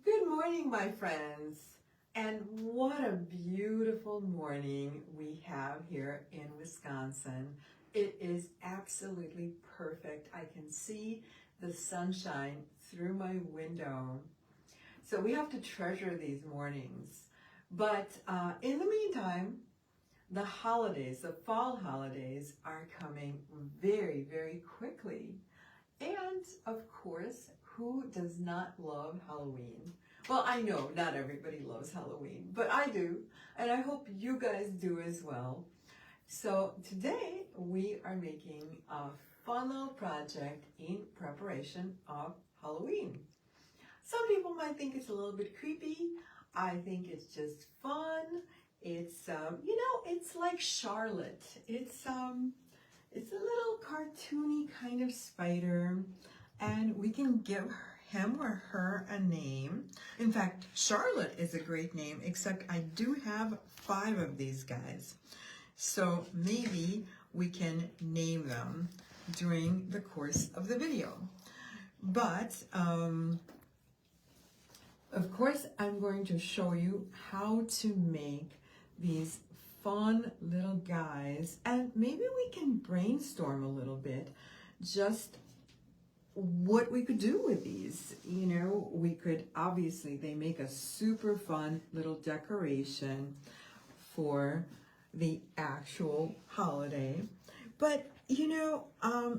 Good morning, my friends. And what a beautiful morning we have here in Wisconsin. It is absolutely perfect. I can see the sunshine through my window. So we have to treasure these mornings. But in the meantime, the holidays, the fall holidays are coming very, very quickly. And of course, who does not love Halloween? Well, I know not everybody loves Halloween, but I do, and I hope you guys do as well. So today we are making a fun little project in preparation of Halloween. Some people might think it's a little bit creepy. I think it's just fun. It's, it's like Charlotte. It's a little cartoony kind of spider, and we can give him or her a name. In fact, Charlotte is a great name, except I do have 5 of these guys. So maybe we can name them during the course of the video. But, of course, I'm going to show you how to make these fun little guys, and maybe we can brainstorm a little bit just what we could do with these. You know, we could, obviously, they make a super fun little decoration for the actual holiday, but you know,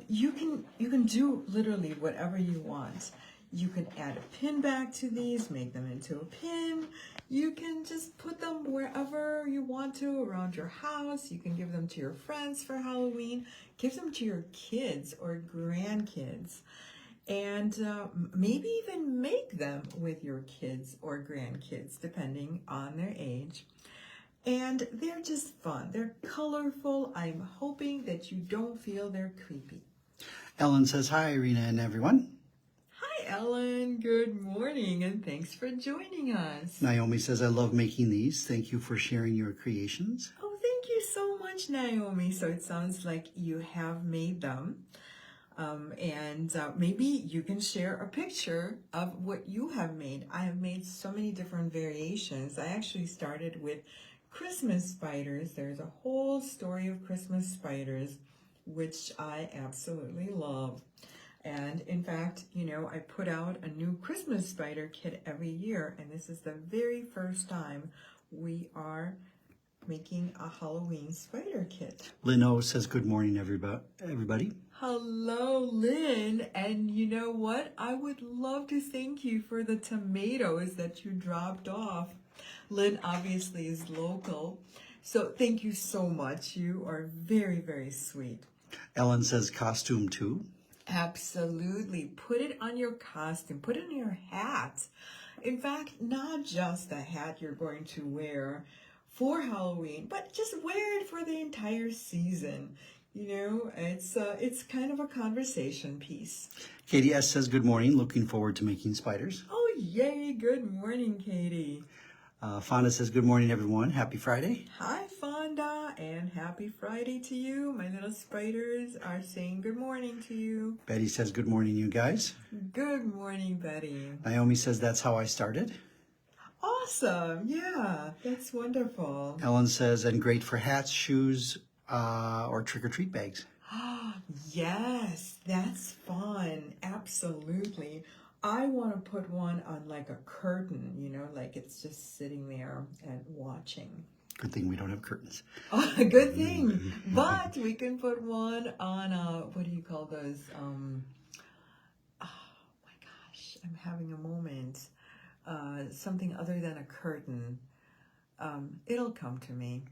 you can do literally whatever you want. You can add a pin back to these, make them into a pin. You can just put them wherever you want to around your house. You can give them to your friends for Halloween. Give them to your kids or grandkids. And maybe even make them with your kids or grandkids, depending on their age. And they're just fun. They're colorful. I'm hoping that you don't feel they're creepy. Ellen says, hi, Irina and everyone. Hi, Ellen. Good morning, and thanks for joining us. Naomi says, I love making these. Thank you for sharing your creations. Oh, thank you so much, Naomi. So it sounds like you have made them. Maybe you can share a picture of what you have made. I have made so many different variations. I actually started with Christmas spiders. There's a whole story of Christmas spiders, which I absolutely love. And in fact, you know, I put out a new Christmas spider kit every year, and this is the very first time we are making a Halloween spider kit. Lynn O says, good morning, everybody. Hello, Lynn. And you know what? I would love to thank you for the tomatoes that you dropped off. Lynn obviously is local, so thank you so much. You are very, very sweet. Ellen says, costume too. Absolutely. Put it on your costume. Put it on your hat. In fact, not just the hat you're going to wear for Halloween, but just wear it for the entire season. You know, it's kind of a conversation piece. Katie S says, good morning. Looking forward to making spiders. Oh, yay. Good morning, Katie. Fonda says, good morning, everyone. Happy Friday. Hi, Fonda, and happy Friday to you. My little spiders are saying good morning to you. Betty says, good morning, you guys. Good morning, Betty. Naomi says, that's how I started. Awesome. Yeah, that's wonderful. Ellen says, and great for hats, shoes, or trick-or-treat bags. Yes, that's fun. Absolutely. I want to put one on like a curtain, you know, like it's just sitting there and watching. Good thing we don't have curtains. Oh, good thing. But we can put one on what do you call those? Oh my gosh, I'm having a moment. Something other than a curtain. It'll come to me.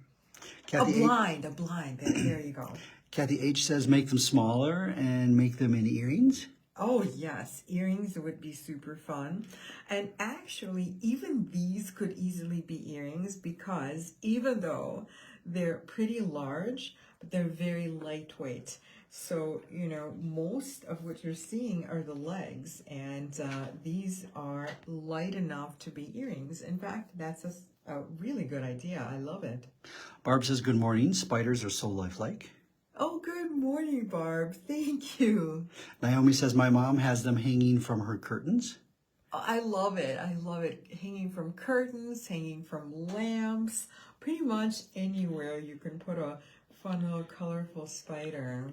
Kathy A blind. There you go. Kathy H says, make them smaller and make them in earrings. Oh yes, earrings would be super fun. And actually, even these could easily be earrings, because even though they're pretty large, but they're very lightweight. So, you know, most of what you're seeing are the legs, and these are light enough to be earrings. In fact, that's a really good idea. I love it. Barb says, good morning. Spiders are so lifelike. Oh, good morning, Barb. Thank you. Naomi says, my mom has them hanging from her curtains. I love it. I love it. Hanging from curtains, hanging from lamps, pretty much anywhere you can put a fun little colorful spider.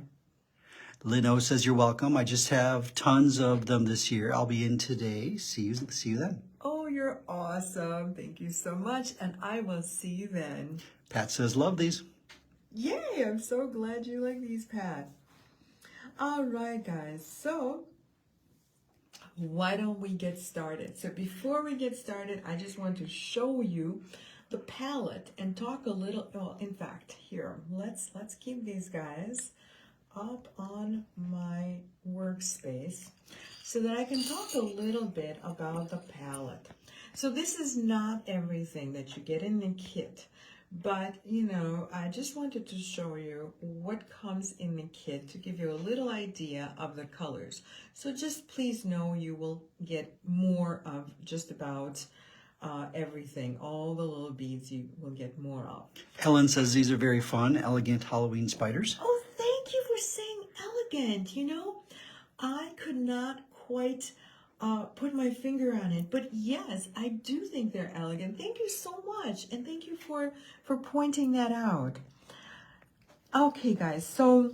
Lino says you're welcome. I just have tons of them this year. I'll be in today. See you then. Oh, you're awesome. Thank you so much. And I will see you then. Pat says love these. Yay, I'm so glad you like these, Pat. All right, guys. So why don't we get started? So before we get started, I just want to show you the palette and talk a little, well, in fact, here, let's keep these guys up on my workspace so that I can talk a little bit about the palette. So this is not everything that you get in the kit, but you know, I just wanted to show you what comes in the kit to give you a little idea of the colors. So just please know you will get more of just about everything, all the little beads you will get more of. Ellen says these are very fun, elegant Halloween spiders. Oh, thank you for saying elegant. You know, I could not quite put my finger on it, but yes, I do think they're elegant. Thank you so much, and thank you for pointing that out. Okay, guys, so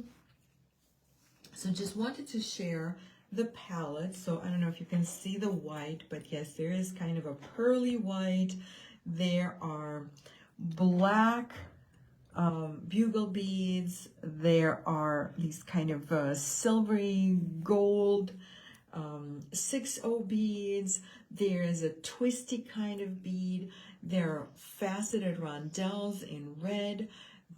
just wanted to share the palette. So I don't know if you can see the white, but yes, there is kind of a pearly white. There are black bugle beads. There are these kind of silvery gold 6/0 beads. There is a twisty kind of bead. There are faceted rondelles in red.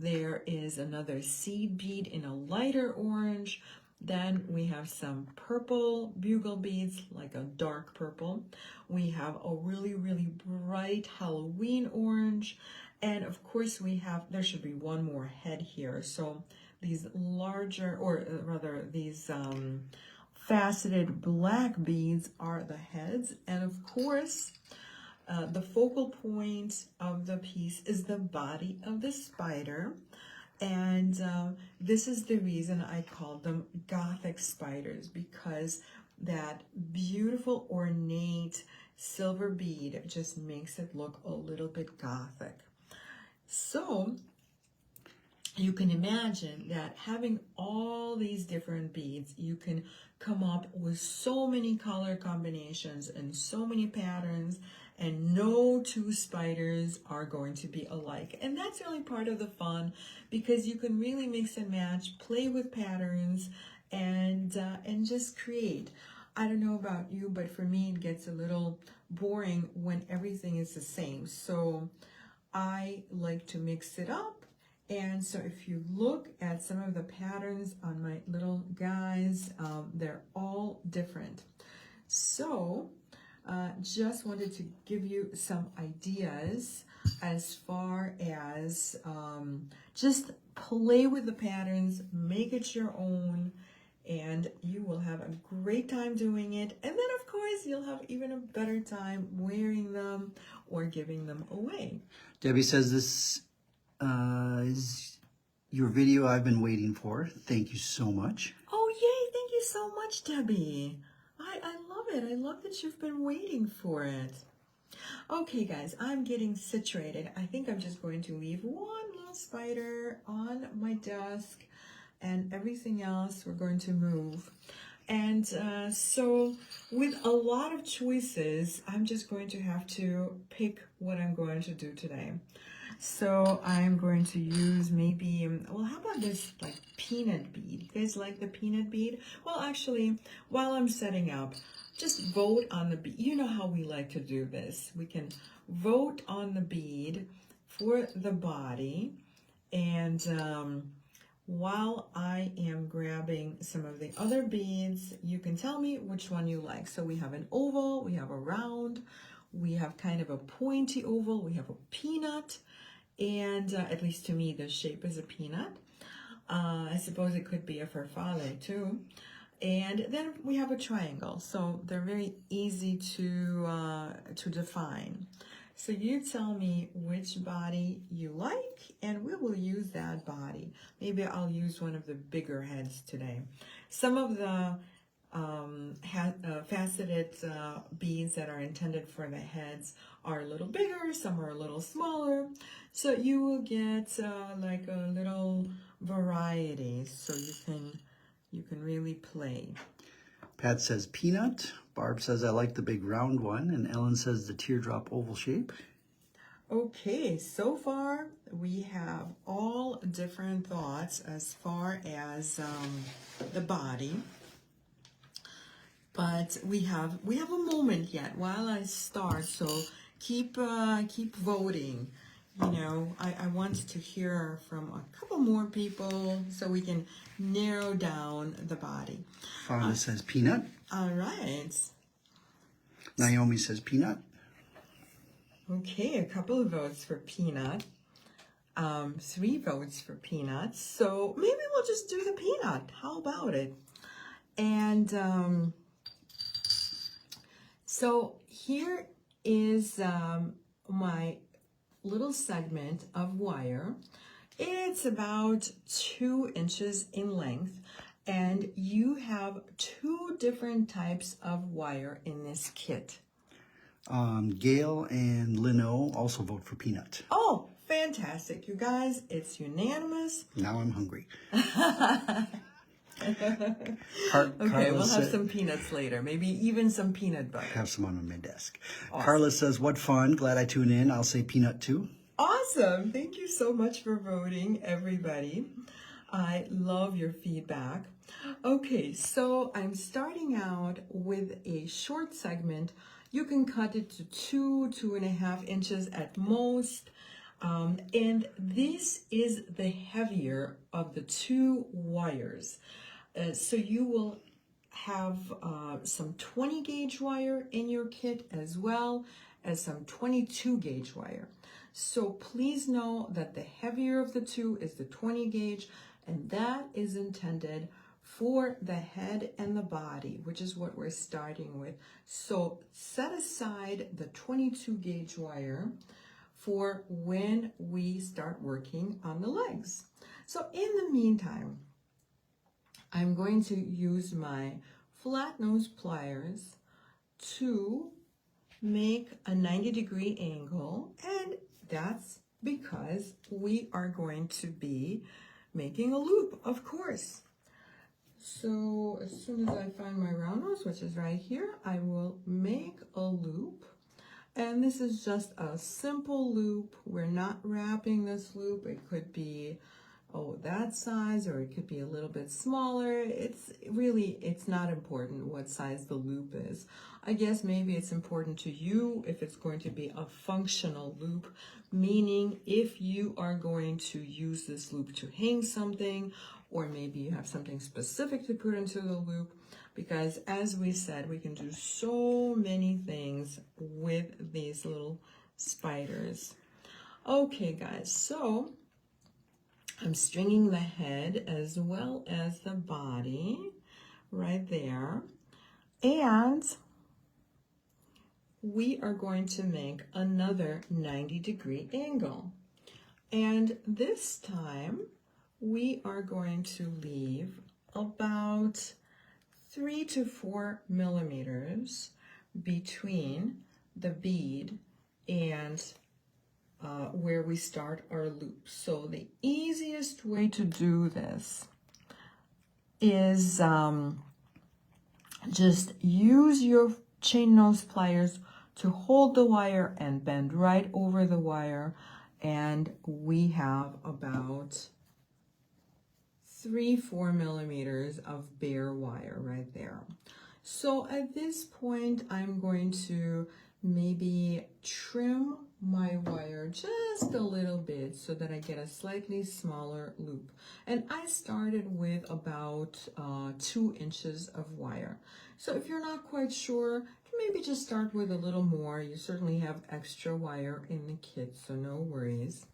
There is another seed bead in a lighter orange. Then we have some purple bugle beads, like a dark purple. We have a really, really bright Halloween orange. And of course we have, there should be one more head here. So these larger, or rather these faceted black beads are the heads. And of course, the focal point of the piece is the body of the spider. And this is the reason I called them Gothic spiders, because that beautiful ornate silver bead just makes it look a little bit Gothic. So you can imagine that having all these different beads, you can come up with so many color combinations and so many patterns, and no two spiders are going to be alike. And that's really part of the fun, because you can really mix and match, play with patterns, and just create. I don't know about you, but for me it gets a little boring when everything is the same. So I like to mix it up. And so if you look at some of the patterns on my little guys, they're all different. So just wanted to give you some ideas as far as just play with the patterns, make it your own, and you will have a great time doing it. And then of course you'll have even a better time wearing them or giving them away. Debbie says this is your video I've been waiting for. Thank you so much. Oh, yay. Thank you so much, Debbie. I love it. I love that you've been waiting for it. Okay, guys, I'm getting situated. I think I'm just going to leave one little spider on my desk, and everything else we're going to move. And so with a lot of choices, I'm just going to have to pick what I'm going to do today. So I'm going to use maybe, well, how about this like peanut bead? You guys like the peanut bead? Well, actually, while I'm setting up, just vote on the bead. You know how we like to do this. We can vote on the bead for the body. And while I am grabbing some of the other beads, you can tell me which one you like. So we have an oval, we have a round, we have kind of a pointy oval, we have a peanut, and at least to me, the shape is a peanut. I suppose it could be a farfalle too. And then we have a triangle. So they're very easy to define. So you tell me which body you like, and we will use that body. Maybe I'll use one of the bigger heads today. Some of the faceted beads that are intended for the heads are a little bigger, some are a little smaller. So you will get like a little variety, so you can really play. Pat says peanut. Barb says I like the big round one. And Ellen says the teardrop oval shape. Okay, so far we have all different thoughts as far as the body. But we have a moment yet while I start, so keep voting. You know, I want to hear from a couple more people so we can narrow down the body. Fonda says peanut. All right. Naomi says peanut. Okay, a couple of votes for peanut. 3 votes for peanut. So maybe we'll just do the peanut. How about it? And so here is my little segment of wire. It's about 2 inches in length, and you have 2 different types of wire in this kit. Gail and Lino also vote for peanut. Oh, fantastic. You guys, it's unanimous. Now I'm hungry. Okay, we'll have some peanuts later. Maybe even some peanut butter. Have some on my desk. Awesome. Carla says, what fun. Glad I tune in. I'll say peanut too. Awesome. Thank you so much for voting, everybody. I love your feedback. Okay, so I'm starting out with a short segment. You can cut it to 2.5 inches at most. And this is the heavier of the 2 wires. So you will have some 20 gauge wire in your kit as well as some 22 gauge wire. So please know that the heavier of the 2 is the 20 gauge, and that is intended for the head and the body, which is what we're starting with. So set aside the 22 gauge wire for when we start working on the legs. So in the meantime, I'm going to use my flat nose pliers to make a 90-degree angle, and that's because we are going to be making a loop, of course. So as soon as I find my round nose, which is right here, I will make a loop. And this is just a simple loop. We're not wrapping this loop. It could be, that size, or it could be a little bit smaller. It's not important what size the loop is. I guess maybe it's important to you if it's going to be a functional loop, meaning if you are going to use this loop to hang something, or maybe you have something specific to put into the loop, because as we said, we can do so many things with these little spiders. Okay, guys, so I'm stringing the head as well as the body right there. And we are going to make another 90-degree angle. And this time we are going to leave about 3 to 4 millimeters between the bead and where we start our loop. So the easiest way to do this is just use your chain nose pliers to hold the wire and bend right over the wire, and we have about 3-4 millimeters of bare wire right there. So at this point, I'm going to maybe trim my wire just a little bit so that I get a slightly smaller loop. And I started with about 2 inches of wire. So if you're not quite sure, maybe just start with a little more. You certainly have extra wire in the kit, so no worries.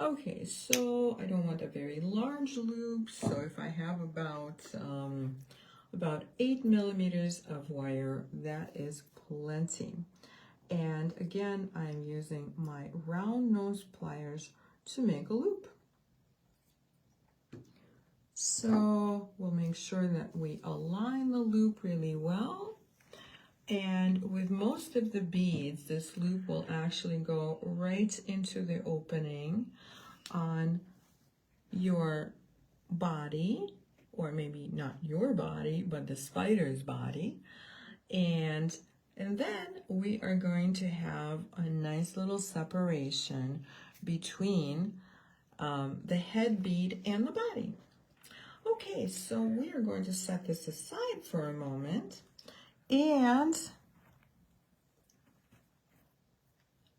Okay, so I don't want a very large loop, so if I have about 8 millimeters of wire, that is plenty. And again, I'm using my round nose pliers to make a loop. So we'll make sure that we align the loop really well. And with most of the beads, this loop will actually go right into the opening on your body, or maybe not your body, but the spider's body. And then we are going to have a nice little separation between the head bead and the body. Okay, so we are going to set this aside for a moment, and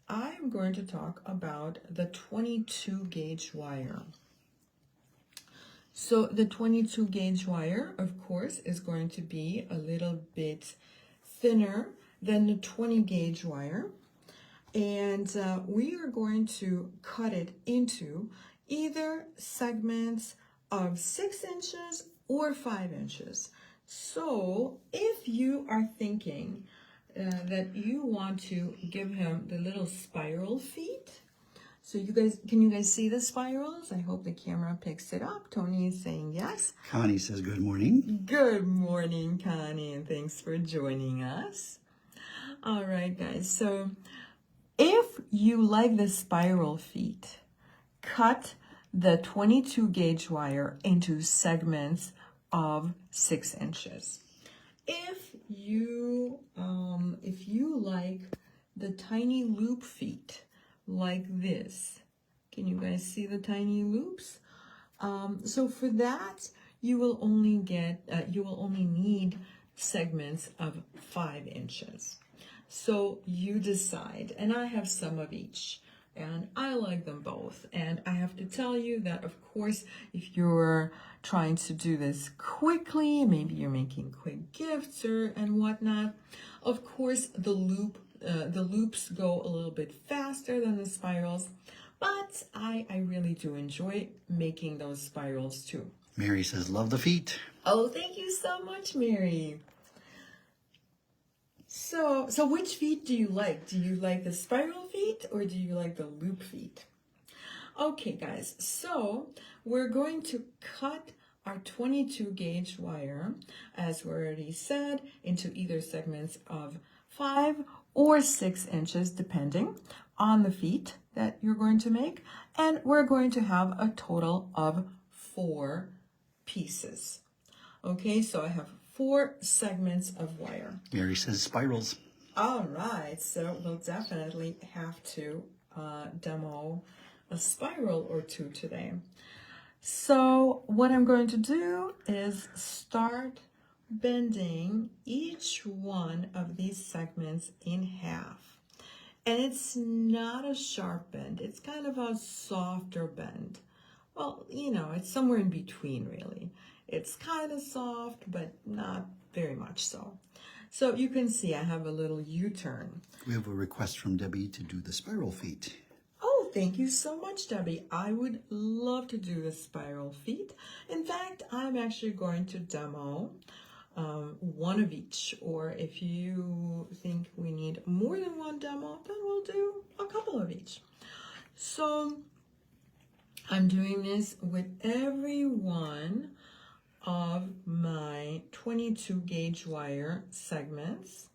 I'm going to talk about the 22 gauge wire. So the 22 gauge wire, of course, is going to be a little bit thinner than the 20 gauge wire. And we are going to cut it into either segments of 6 inches or 5 inches. So if you are thinking that you want to give him the little spiral feet, so can you guys see the spirals? I hope the camera picks it up. Tony is saying yes. Connie says good morning. Good morning, Connie, and thanks for joining us. All right, guys, so if you like the spiral feet, cut the 22 gauge wire into segments of 6 inches. If you like the tiny loop feet like this, can you guys see the tiny loops? So for that, you will only need segments of 5 inches. So you decide, and I have some of each, and I like them both. And I have to tell you that, of course, if you're trying to do this quickly, maybe you're making quick gifts and whatnot, of course, the loops go a little bit faster than the spirals, but I really do enjoy making those spirals too. Mary says, love the feet. Oh, thank you so much, Mary. So which feet do you like? Do you like the spiral feet or do you like the loop feet? Okay, guys, so we're going to cut our 22 gauge wire, as we already said, into either segments of 5 or 6 inches, depending on the feet that you're going to make. And we're going to have a total of 4 pieces. Okay, so I have 4 segments of wire. Mary says spirals. All right, so we'll definitely have to demo a spiral or two today. So what I'm going to do is start bending each one of these segments in half. And it's not a sharp bend, it's kind of a softer bend. Well, you know, it's somewhere in between, really. It's kind of soft, but not very much so. So you can see I have a little U-turn. We have a request from Debbie to do the spiral feet. Oh, thank you so much, Debbie. I would love to do the spiral feet. In fact, I'm actually going to demo one of each, or if you think we need more than one demo, then we'll do a couple of each. So I'm doing this with every one of my 22 gauge wire segments,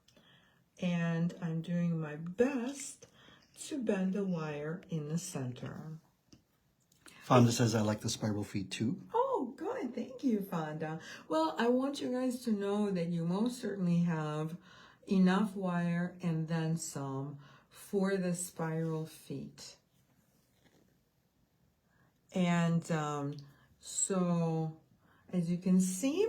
and I'm doing my best to bend the wire in the center. Fonda says I like the spiral feet too. Oh, good. Thank you, Fonda. Well, I want you guys to know that you most certainly have enough wire and then some for the spiral feet. And so as you can see,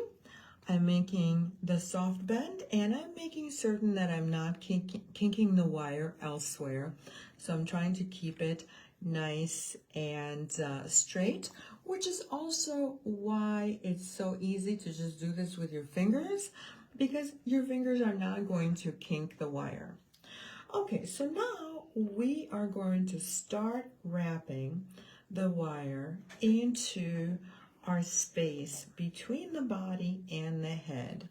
I'm making the soft bend, and I'm making certain that I'm not kinking the wire elsewhere. So I'm trying to keep it nice and straight, which is also why it's so easy to just do this with your fingers, because your fingers are not going to kink the wire. Okay, so now we are going to start wrapping the wire into our space between the body and the head.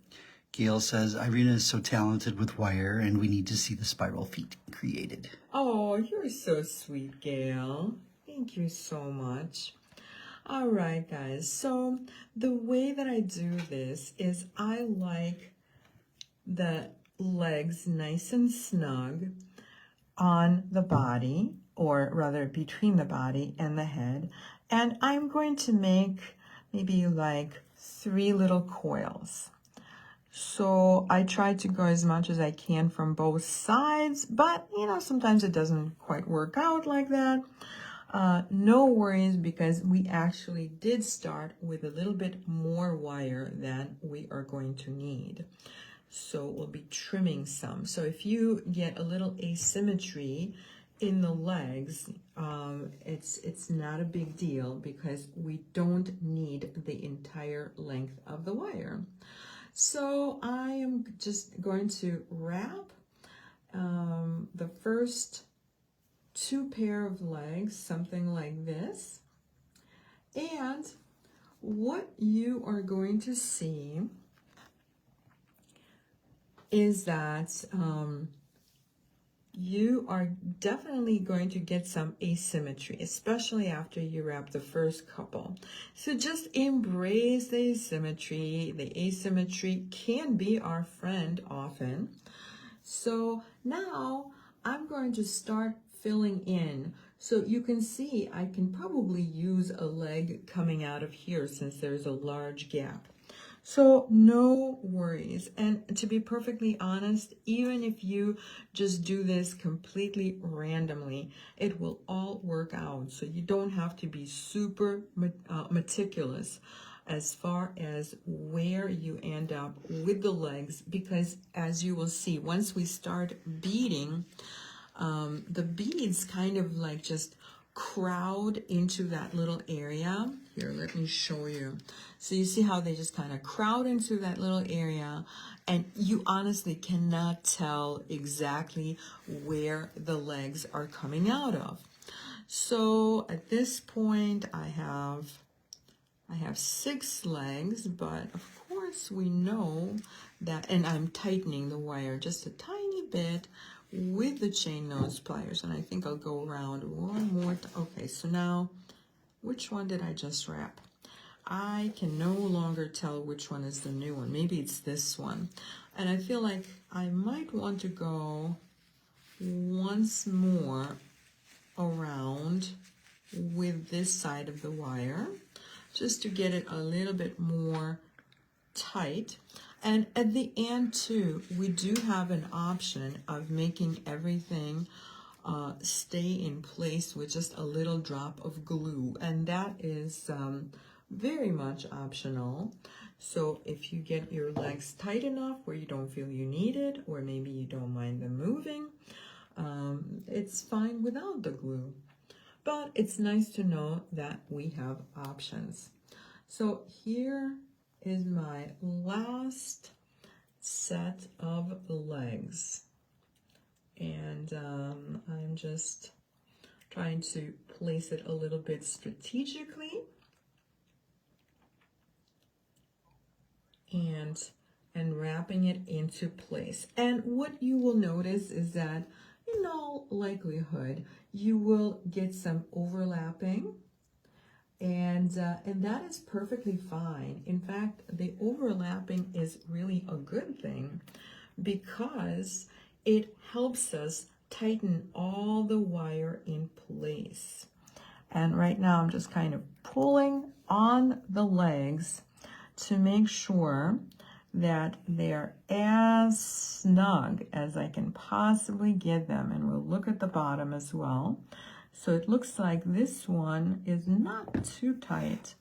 Gail says Irina is so talented with wire and we need to see the spiral feet created. Oh, you're so sweet, Gail. Thank you so much. All right, guys. So the way that I do this is I like the legs nice and snug on the body, or rather between the body and the head. And I'm going to make maybe like 3 little coils. So I try to go as much as I can from both sides, but you know, sometimes it doesn't quite work out like that. No worries, because we actually did start with a little bit more wire than we are going to need. So we'll be trimming some. So if you get a little asymmetry in the legs, it's not a big deal, because we don't need the entire length of the wire. So I am just going to wrap the first 2 pair of legs, something like this. And what you are going to see is that you are definitely going to get some asymmetry, especially after you wrap the first couple. So just embrace the asymmetry. The asymmetry can be our friend often. So now I'm going to start filling in. So you can see I can probably use a leg coming out of here since there's a large gap. So no worries. And to be perfectly honest, even if you just do this completely randomly, it will all work out. So you don't have to be super meticulous as far as where you end up with the legs, because as you will see, once we start beading, the beads kind of like just crowd into that little area. Here, let me show you. So you see how they just kind of crowd into that little area, and you honestly cannot tell exactly where the legs are coming out of. So at this point, I have 6 legs, but of course we know that, and I'm tightening the wire just a tiny bit with the chain nose pliers, and I think I'll go around one more time. Okay, so now, which one did I just wrap? I can no longer tell which one is the new one. Maybe it's this one. And I feel like I might want to go once more around with this side of the wire, just to get it a little bit more tight. And at the end too, we do have an option of making everything stay in place with just a little drop of glue, and that is very much optional. So if you get your legs tight enough where you don't feel you need it, or maybe you don't mind them moving, it's fine without the glue. But it's nice to know that we have options. So here is my last set of legs, and I'm just trying to place it a little bit strategically and wrapping it into place. And what you will notice is that in all likelihood you will get some overlapping, and that is perfectly fine. In fact, the overlapping is really a good thing, because it helps us tighten all the wire in place. And right now I'm just kind of pulling on the legs to make sure that they're as snug as I can possibly get them. And we'll look at the bottom as well. So it looks like this one is not too tight.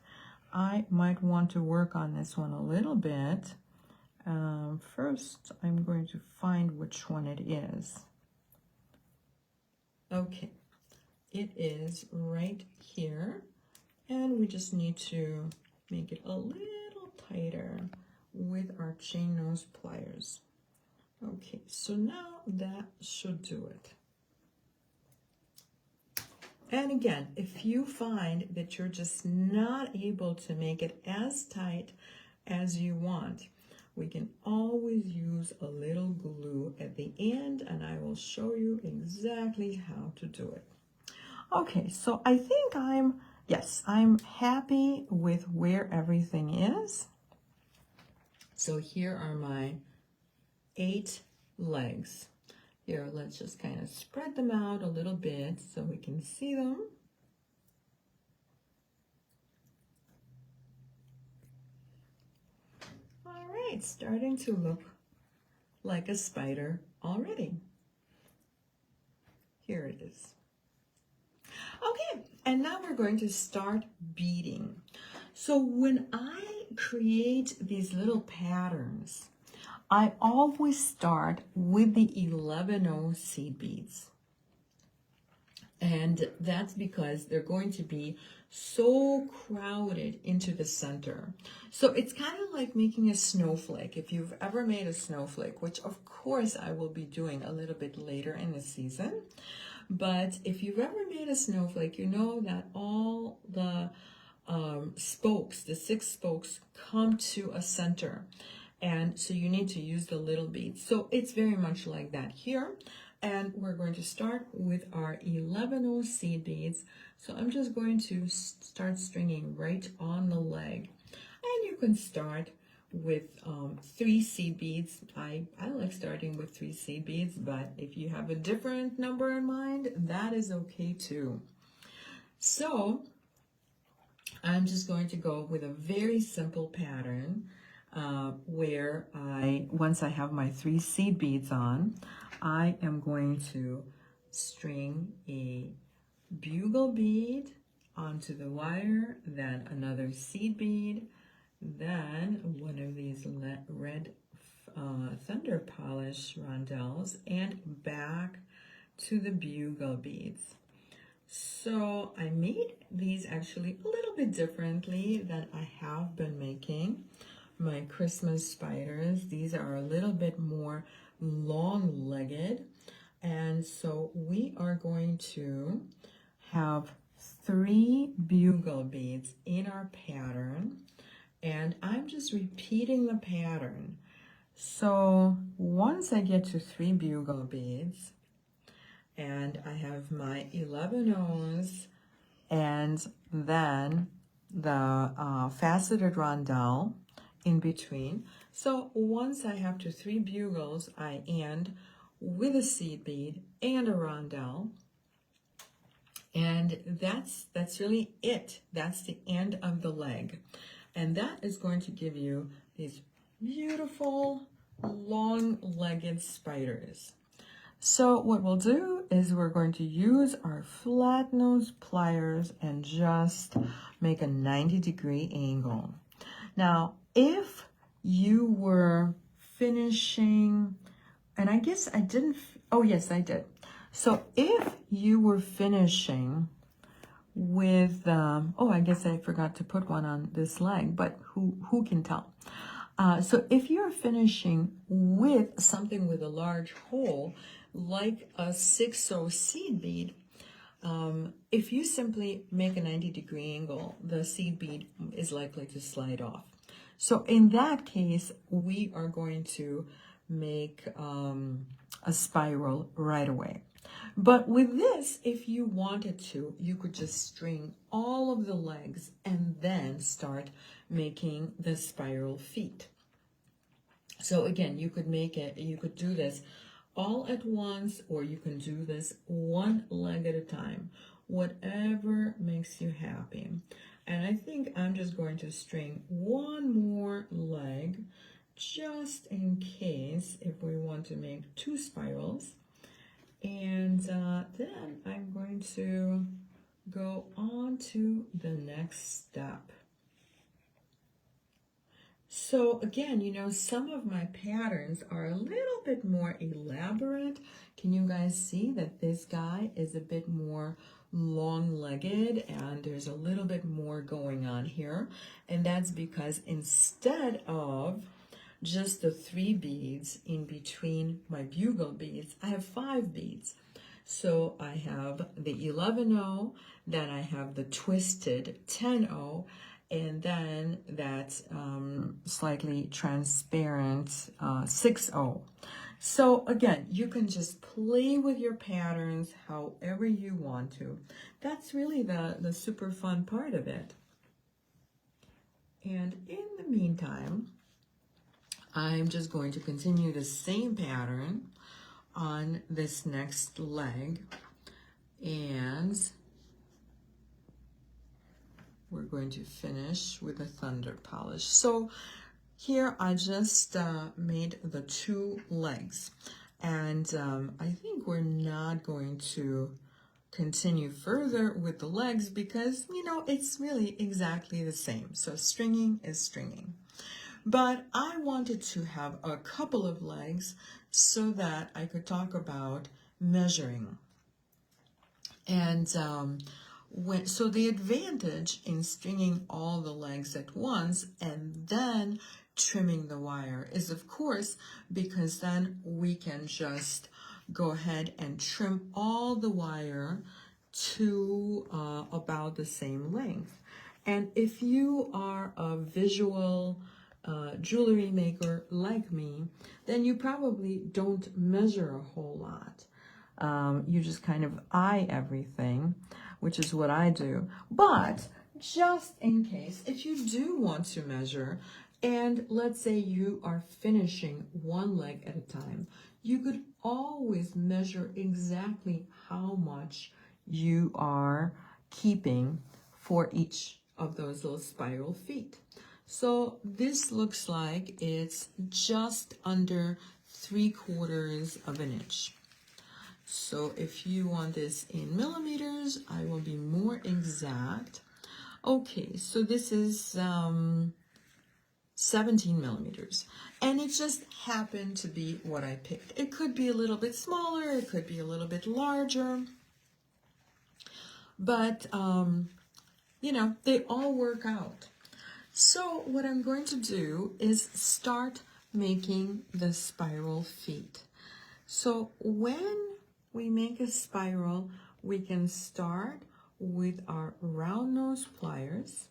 I might want to work on this one a little bit. First, I'm going to find which one it is. Okay, it is right here. And we just need to make it a little tighter with our chain nose pliers. Okay, so now that should do it. And again, if you find that you're just not able to make it as tight as you want, we can always use a little glue at the end, and I will show you exactly how to do it. Okay, so I think I'm yes, I'm happy with where everything is. So here are my 8 legs. Here, let's just kind of spread them out a little bit so we can see them. All right, starting to look like a spider already. Here it is. Okay, and now we're going to start beading. So when I create these little patterns, I always start with the 11-0 seed beads. And that's because they're going to be so crowded into the center. So it's kind of like making a snowflake. If you've ever made a snowflake, which of course I will be doing a little bit later in the season. But if you've ever made a snowflake, you know that all the spokes, the 6 spokes, come to a center. And so you need to use the little beads. So it's very much like that here. And we're going to start with our 11-0 seed beads. So I'm just going to start stringing right on the leg. And you can start with 3 seed beads. I like starting with 3 seed beads, but if you have a different number in mind, that is okay too. So I'm just going to go with a very simple pattern where once I have my 3 seed beads on, I am going to string a bugle bead onto the wire, then another seed bead, then one of these red thunder polish rondelles, and back to the bugle beads. So I made these actually a little bit differently than I have been making my Christmas spiders. These are a little bit more long-legged, and so we are going to have 3 bugle beads in our pattern, and I'm just repeating the pattern. So once I get to 3 bugle beads, and I have my 11-0s, and then the faceted rondelle in between. So once I have to 3 bugles, I end with a seed bead and a rondelle. And that's really it. That's the end of the leg. And that is going to give you these beautiful long-legged spiders. So what we'll do is we're going to use our flat nose pliers and just make a 90-degree angle. Now, if you were finishing, and I guess I didn't, oh yes, I did. So if you were finishing with, oh, I guess I forgot to put one on this leg, but who can tell? So if you're finishing with something with a large hole, like a 6-0 seed bead, if you simply make a 90-degree angle, the seed bead is likely to slide off. So in that case, we are going to make a spiral right away. But with this, if you wanted to, you could just string all of the legs and then start making the spiral feet. So again, you could do this all at once, or you can do this one leg at a time, whatever makes you happy. And I think I'm just going to string one more leg just in case if we want to make 2 spirals. And then I'm going to go on to the next step. So again, you know, some of my patterns are a little bit more elaborate. Can you guys see that this guy is a bit more long-legged and there's a little bit more going on here? And that's because instead of just the 3 beads in between my bugle beads, I have 5 beads. So I have the 11-0, then I have the twisted 10-0, and then that slightly transparent 6-0. So again, you can just play with your patterns however you want to. That's really the super fun part of it. And in the meantime, I'm just going to continue the same pattern on this next leg, and we're going to finish with the thunder polish. So here I just made the 2 legs, and I think we're not going to continue further with the legs because, you know, it's really exactly the same. So stringing is stringing. But I wanted to have a couple of legs so that I could talk about measuring. And so the advantage in stringing all the legs at once and then trimming the wire is, of course, because then we can just go ahead and trim all the wire to about the same length. And if you are a visual jewelry maker like me, then you probably don't measure a whole lot. You just kind of eye everything, which is what I do. But just in case, if you do want to measure, and let's say you are finishing one leg at a time, you could always measure exactly how much you are keeping for each of those little spiral feet. So this looks like it's just under 3/4 of an inch. So if you want this in millimeters, I will be more exact. Okay, so this is 17 millimeters. And it just happened to be what I picked. It could be a little bit smaller, it could be a little bit larger. But, you know, they all work out. So what I'm going to do is start making the spiral feet. So when we make a spiral, we can start with our round nose pliers.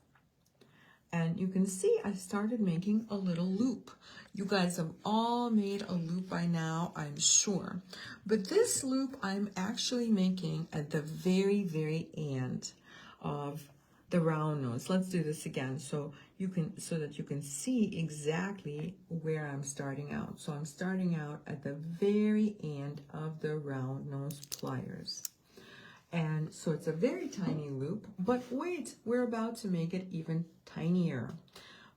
And you can see I started making a little loop. You guys have all made a loop by now, I'm sure. But this loop I'm actually making at the very, very end of the round nose. Let's do this again so that you can see exactly where I'm starting out. So I'm starting out at the very end of the round nose pliers. And so it's a very tiny loop, but wait, we're about to make it even tinier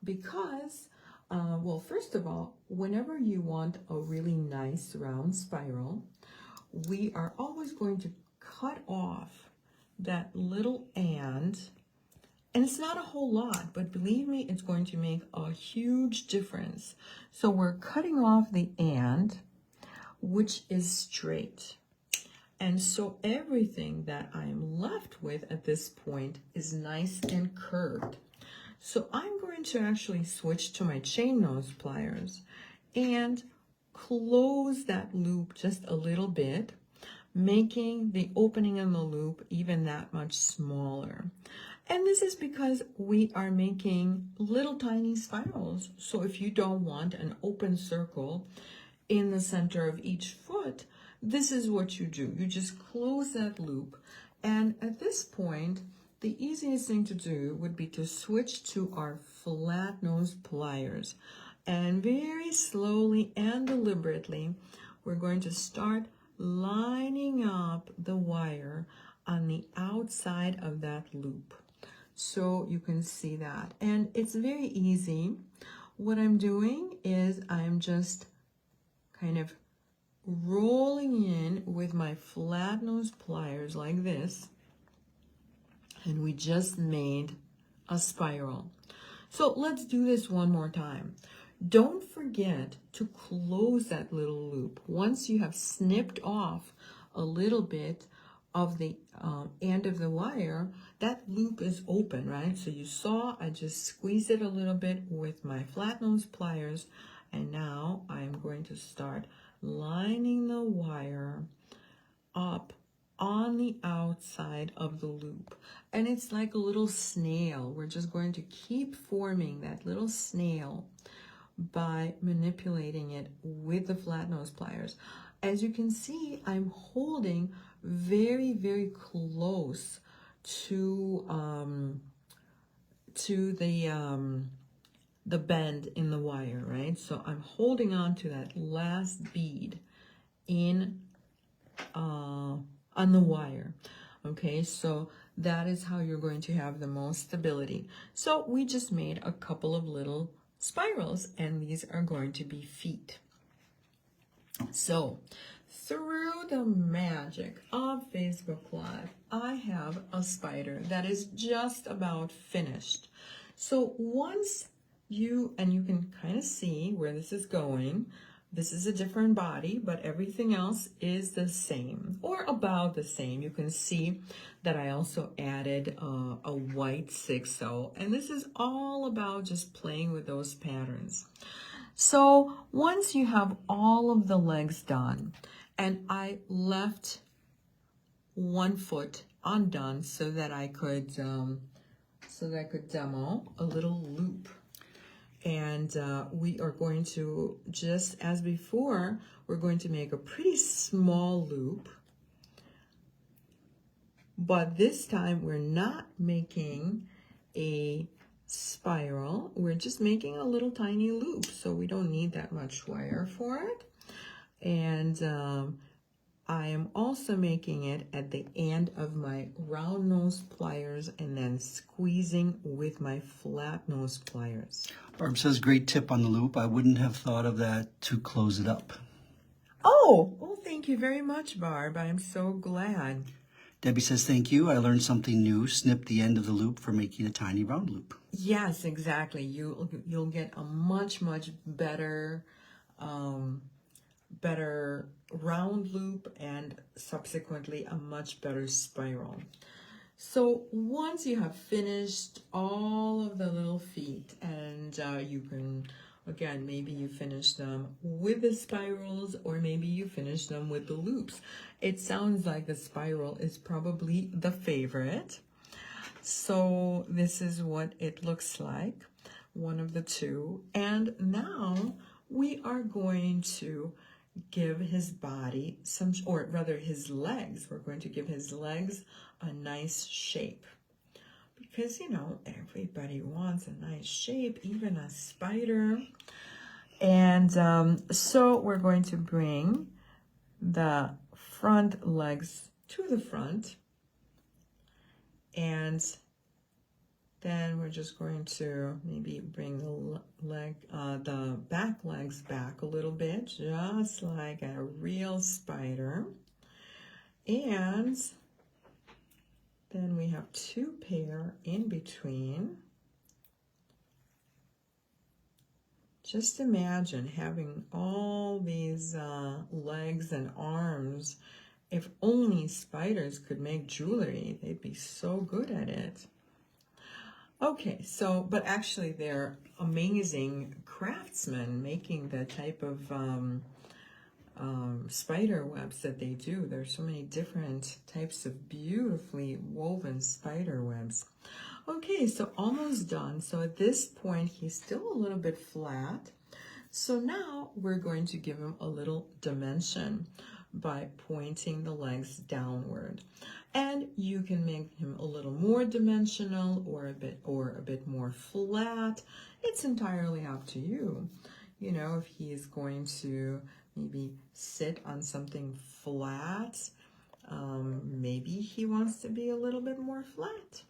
because, well, first of all, whenever you want a really nice round spiral, we are always going to cut off that little and it's not a whole lot, but believe me, it's going to make a huge difference. So we're cutting off the and, which is straight. And so everything that I'm left with at this point is nice and curved. So I'm going to actually switch to my chain nose pliers and close that loop just a little bit, making the opening in the loop even that much smaller. And this is because we are making little tiny spirals. So if you don't want an open circle in the center of each foot, this is what you do. You just close that loop. And at this point, the easiest thing to do would be to switch to our flat nose pliers. And very slowly and deliberately, we're going to start lining up the wire on the outside of that loop. So you can see that. And it's very easy. What I'm doing is I'm just kind of rolling in with my flat nose pliers like this, and we just made a spiral. So let's do this one more time. Don't forget to close that little loop. Once you have snipped off a little bit of the end of the wire, that loop is open, right? So you saw I just squeezed it a little bit with my flat nose pliers, and now I'm going to start lining the wire up on the outside of the loop. And it's like a little snail. We're just going to keep forming that little snail by manipulating it with the flat nose pliers. As you can see, I'm holding very, very close to the bend in the wire, right? So I'm holding on to that last bead in on the wire. Okay, so that is how you're going to have the most stability. So we just made a couple of little spirals, and these are going to be feet. So through the magic of Facebook Live, I have a spider that is just about finished. So once you can kind of see where this is going. This is a different body, but everything else is the same or about the same. You can see that I also added a white 6-0, and this is all about just playing with those patterns. So once you have all of the legs done, and I left one foot undone so that I could demo a little loop. And we are going to, just as before, we're going to make a pretty small loop. But this time we're not making a spiral. We're just making a little tiny loop. So we don't need that much wire for it. And I am also making it at the end of my round nose pliers and then squeezing with my flat nose pliers. Barb says, great tip on the loop. I wouldn't have thought of that to close it up. Oh, well, thank you very much, Barb. I'm so glad. Debbie says, thank you. I learned something new. Snip the end of the loop for making a tiny round loop. Yes, exactly. You'll get a much better better round loop and subsequently a much better spiral. So once you have finished all of the little feet, and you can, again, maybe you finish them with the spirals or maybe you finish them with the loops. It sounds like the spiral is probably the favorite. So this is what it looks like, one of the two. And now we are going to give his body some, or rather his legs, we're going to give his legs a nice shape. Because, you know, everybody wants a nice shape, even a spider. And so we're going to bring the front legs to the front. And then we're just going to maybe bring the back legs back a little bit, just like a real spider. And then we have two pair in between. Just imagine having all these legs and arms. If only spiders could make jewelry, they'd be so good at it. Okay, so, but actually they're amazing craftsmen making the type of spider webs that they do. There's so many different types of beautifully woven spider webs. Okay, so almost done. So at this point, he's still a little bit flat. So now we're going to give him a little dimension by pointing the legs downward. And you can make him a little more dimensional or a bit more flat. It's entirely up to you. You know, if he is going to maybe sit on something flat, maybe he wants to be a little bit more flat.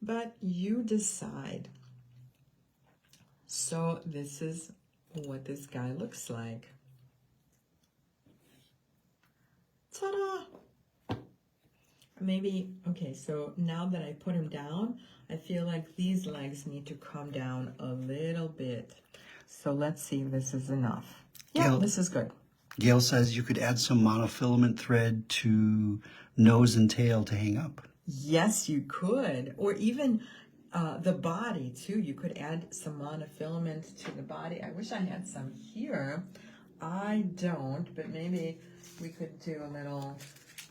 But you decide. So this is what this guy looks like. Ta-da! Maybe, okay, so now that I put him down, I feel like these legs need to come down a little bit. So let's see if this is enough. Yeah, this is good. Gail says you could add some monofilament thread to nose and tail to hang up. Yes, you could. Or even the body, too. You could add some monofilament to the body. I wish I had some here. I don't, but maybe we could do a little...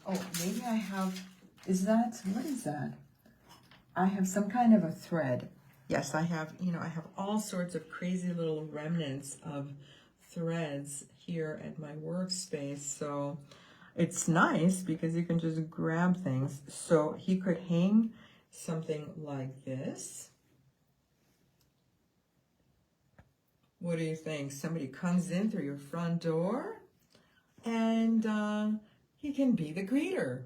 Oh, maybe I have... what is that? I have some kind of a thread. yes, I have, I have all sorts of crazy little remnants of threads here at my workspace. So it's nice because you can just grab things. So he could hang something like this. What do you think? Somebody comes in through your front door and he can be the greeter.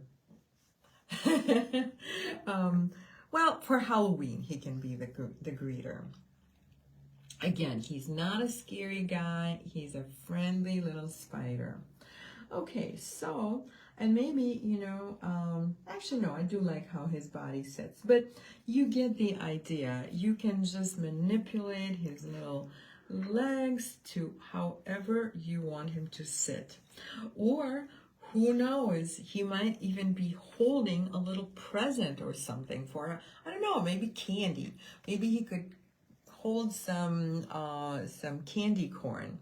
Well, for Halloween, he can be the greeter. Again, he's not a scary guy. He's a friendly little spider. Okay, so, and maybe, actually, no, I do like how his body sits, but you get the idea. You can just manipulate his little legs to however you want him to sit. Or, who knows, he might even be holding a little present or something for, I don't know, maybe candy. Maybe he could hold some candy corn.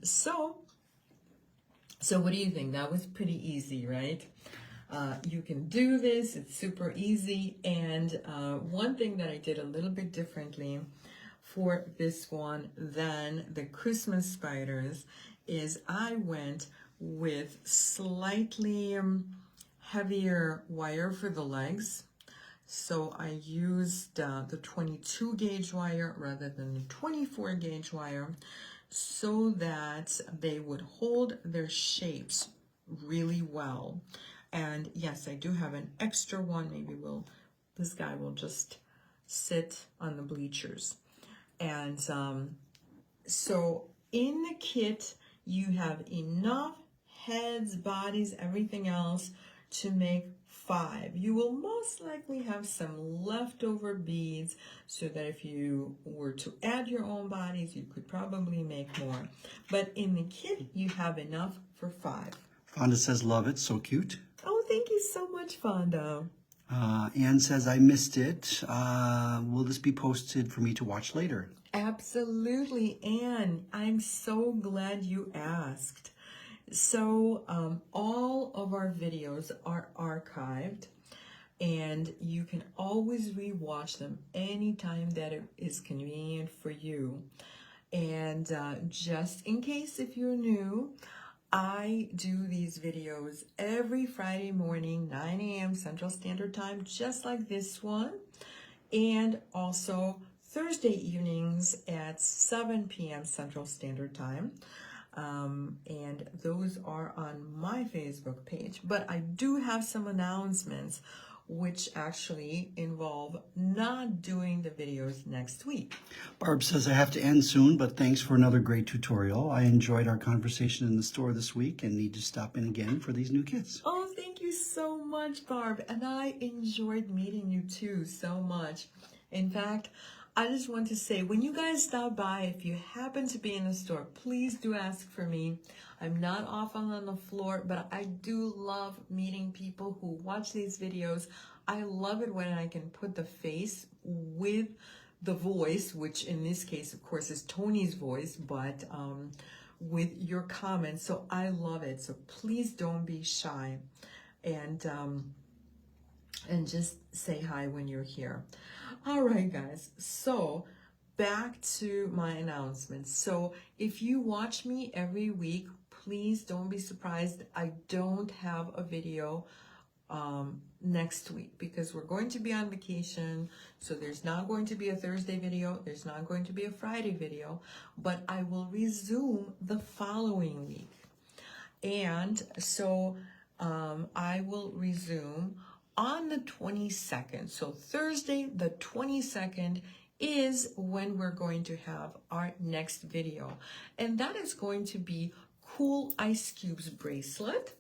So what do you think? That was pretty easy, right? You can do this. It's super easy. And one thing that I did a little bit differently for this one than the Christmas spiders is I went with slightly heavier wire for the legs. So I used the 22 gauge wire rather than the 24 gauge wire so that they would hold their shapes really well. And yes, I do have an extra one. Maybe this guy will just sit on the bleachers. And so in the kit, you have enough heads, bodies, everything else to make 5. You will most likely have some leftover beads so that if you were to add your own bodies, you could probably make more. But in the kit, you have enough for 5. Fonda says, love it. So cute. Oh, thank you so much, Fonda. Anne says, I missed it. Will this be posted for me to watch later? Absolutely, Anne. I'm so glad you asked. So all of our videos are archived and you can always rewatch them anytime that it is convenient for you. And just in case if you're new, I do these videos every Friday morning, 9 a.m. Central Standard Time, just like this one. And also Thursday evenings at 7 p.m. Central Standard Time. And those are on my Facebook page. But I do have some announcements which actually involve not doing the videos next week. Barb says, I have to end soon, but thanks for another great tutorial. I enjoyed our conversation in the store this week and need to stop in again for these new kits. Oh, thank you so much, Barb. And I enjoyed meeting you too so much. In fact, I just want to say, when you guys stop by, if you happen to be in the store, please do ask for me. I'm not often on the floor, but I do love meeting people who watch these videos. I love it when I can put the face with the voice, which in this case, of course, is Tony's voice, but with your comments. So I love it. So please don't be shy and just say hi when you're here. All right, guys, so back to my announcements. So if you watch me every week, please don't be surprised I don't have a video next week because we're going to be on vacation. So there's not going to be a Thursday video. There's not going to be a Friday video, but I will resume the following week. And so I will resume on the 22nd. So Thursday, the 22nd is when we're going to have our next video. And that is going to be Cool Ice Cubes bracelet.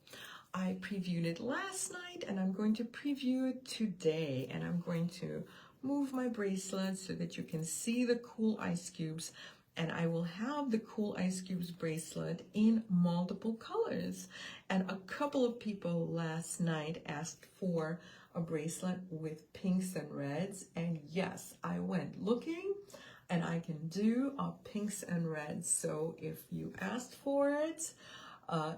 I previewed it last night and I'm going to preview it today. And I'm going to move my bracelet so that you can see the cool ice cubes. And I will have the Cool Ice Cubes bracelet in multiple colors. And a couple of people last night asked for a bracelet with pinks and reds. And yes, I went looking and I can do pinks and reds. So if you asked for it,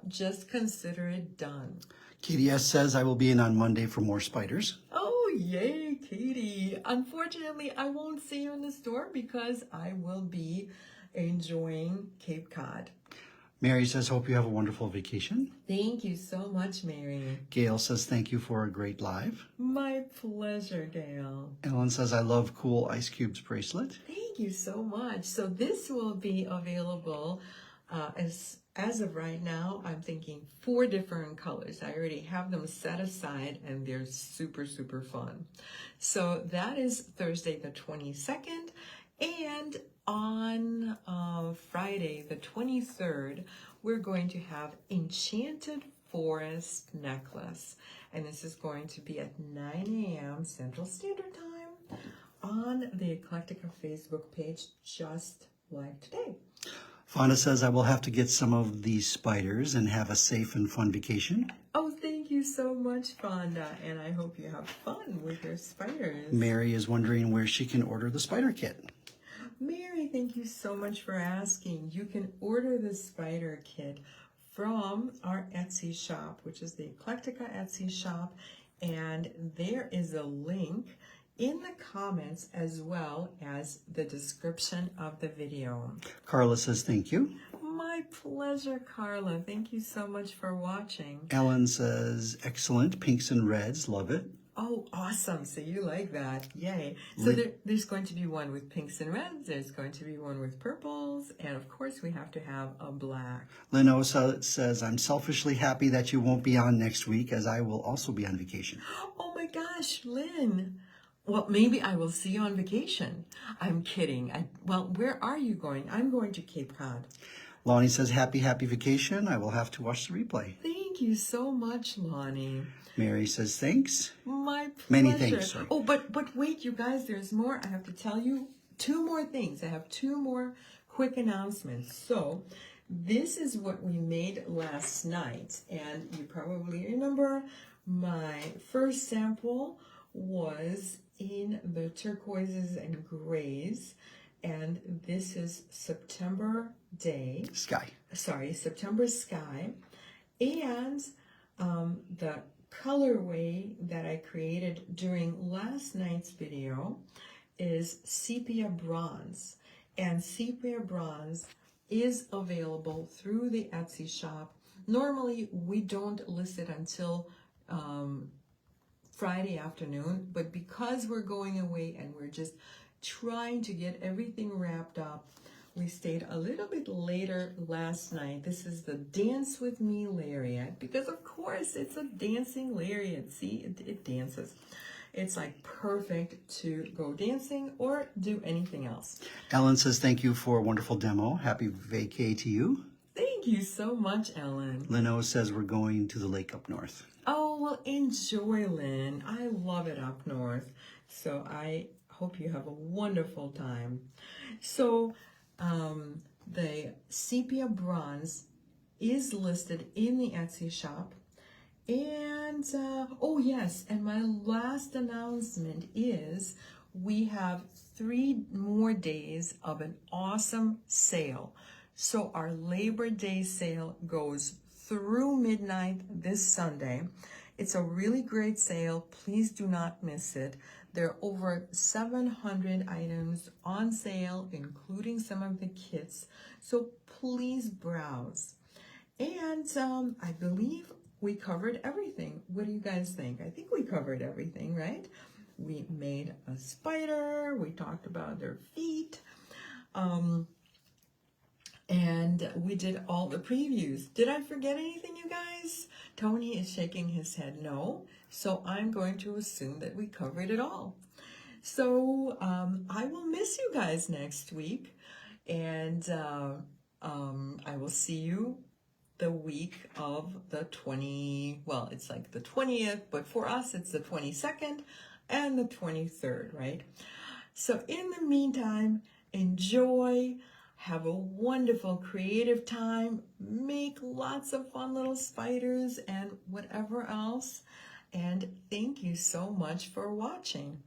just consider it done. KDS says, I will be in on Monday for more spiders. Oh, Oh, yay, Katie. Unfortunately, I won't see you in the store because I will be enjoying Cape Cod. Mary says, hope you have a wonderful vacation. Thank you so much, Mary. Gail says, thank you for a great live. My pleasure, Gail. Ellen says, I love cool ice cubes bracelet. Thank you so much. So this will be available as of right now. I'm thinking 4 different colors. I already have them set aside and they're super, super fun. So that is Thursday the 22nd. And on Friday the 23rd, we're going to have Enchanted Forest Necklace. And this is going to be at 9 a.m. Central Standard Time on the Eclectica Facebook page, just like today. Fauna says, I will have to get some of these spiders and have a safe and fun vacation. Oh, thank you so much, Fonda, and I hope you have fun with your spiders. Mary is wondering where she can order the spider kit. Mary, thank you so much for asking. You can order the spider kit from our Etsy shop, which is the Eclectica Etsy shop, and there is a link in the comments as well as the description of the video. Carla says, thank you. My pleasure, Carla. Thank you so much for watching. Ellen says, excellent, pinks and reds, love it. Oh, awesome. So you like that. Yay. So there's going to be one with pinks and reds. There's going to be one with purples. And of course, we have to have a black. Leno says, I'm selfishly happy that you won't be on next week as I will also be on vacation. Oh my gosh, Lynn. Well, maybe I will see you on vacation. I'm kidding. Well, where are you going? I'm going to Cape Cod. Lonnie says, happy vacation. I will have to watch the replay. Thank you so much, Lonnie. Mary says, thanks. My pleasure. Many thanks. Sorry. Oh, but wait, you guys, there's more. I have to tell you 2 more things. I have 2 more quick announcements. So this is what we made last night. And you probably remember my first sample was in the turquoises and grays. And this is September Sky. And the colorway that I created during last night's video is sepia bronze. And sepia bronze is available through the Etsy shop. Normally, we don't list it until Friday afternoon, but because we're going away and we're just trying to get everything wrapped up, we stayed a little bit later last night. This is the Dance With Me lariat, because of course it's a dancing lariat. See, it dances. It's like perfect to go dancing or do anything else. Ellen says, thank you for a wonderful demo. Happy vacay to you. Thank you so much, Ellen. Leno says, we're going to the lake up north. Oh, well, enjoy, Lynn. I love it up north. So I hope you have a wonderful time. So the sepia bronze is listed in the Etsy shop. And, oh yes, and my last announcement is we have 3 more days of an awesome sale. So our Labor Day sale goes through midnight this Sunday. It's a really great sale. Please do not miss it. There are over 700 items on sale, including some of the kits. So please browse. And I believe we covered everything. What do you guys think? I think we covered everything, right? We made a spider. We talked about their feet. And we did all the previews. Did I forget anything, you guys? Tony is shaking his head no. So I'm going to assume that we covered it all. So I will miss you guys next week. And I will see you the week of the it's like the 20th, but for us it's the 22nd and the 23rd, right? So in the meantime, enjoy. Have a wonderful creative time. Make lots of fun little spiders and whatever else. And thank you so much for watching.